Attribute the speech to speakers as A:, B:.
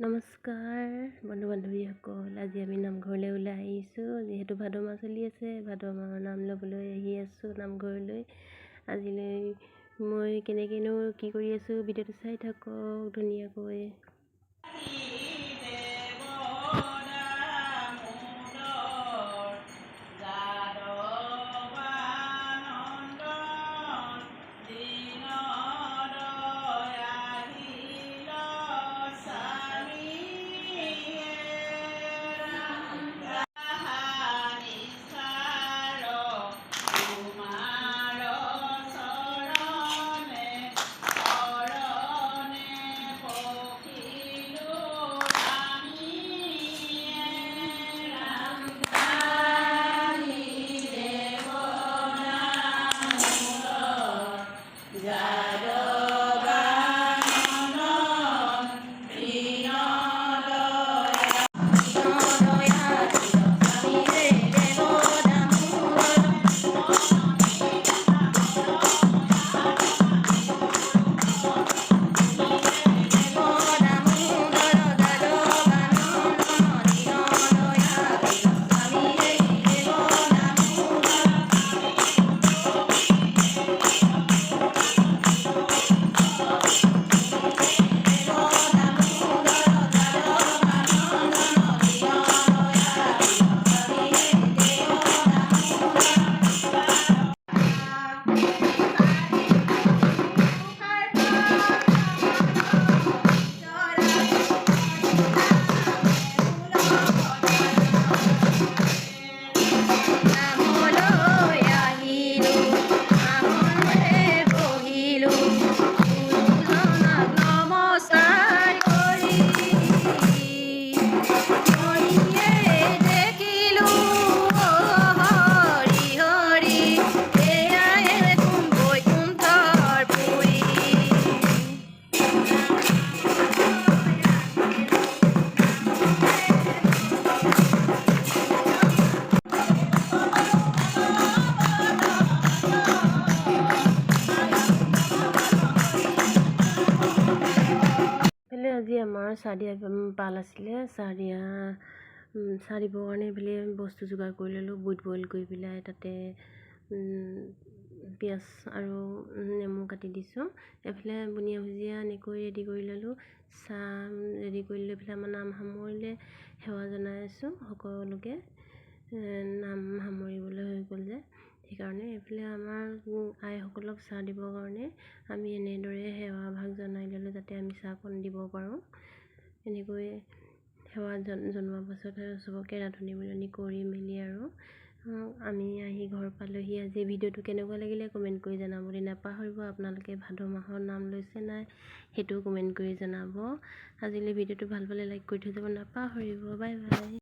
A: নমস্কাৰ বন্ধু বান্ধৱীসকল, আজি আমি নামঘৰলৈ ওলাই আহিছোঁ। যিহেতু ভাদ মাহ চলি আছে, ভাদ মাহৰ নাম ল'বলৈ আহি আছোঁ নামঘৰলৈ। আজিলৈ মই কেনেকৈনো কি কৰি আছোঁ ভিডিঅ'টো চাই থাকক ধুনীয়াকৈ। আজি আমাৰ চাহ দিয়া পাল আছিলে। চাহ দিবৰ কাৰণে এইফালে বস্তু যোগাৰ কৰি ল'লোঁ। বুট বইল কৰি পেলাই তাতে পিঁয়াজ আৰু নেমু কাটি দিছোঁ। এইফালে বুনিয়া ভুজিয়া এনেকৈ ৰেডি কৰি ল'লোঁ। চাহ ৰেডি কৰি লৈ পেলাই আমাৰ নাম সামৰিলে সেৱা জনাই আছোঁ। সকলোকে নাম সামৰিবলৈ হৈ গ'ল যে, সেইকাৰণে এইফালে আমাৰ আইসকলক চাহ দিবৰ কাৰণে আমি এনেদৰে সেৱা ভাগ জনাই ল'লোঁ, যাতে আমি চাহকণ দিব পাৰোঁ। এনেকৈ সেৱা জনোৱাৰ পাছত আৰু চবকে ৰান্ধনি বাঢ়নি কৰি মেলি আৰু আমি আহি ঘৰ পালোহি। আজি ভিডিঅ'টো কেনেকুৱা লাগিলে কমেণ্ট কৰি জনাবলৈ নাপাহৰিব। আপোনালোকে ভাদ মাহৰ নাম লৈছে নাই সেইটোও কমেণ্ট কৰি জনাব। আজিলৈ ভিডিঅ'টো ভাল পালে লাইক কৰি থৈ যাব নাপাহৰিব। Bye bye.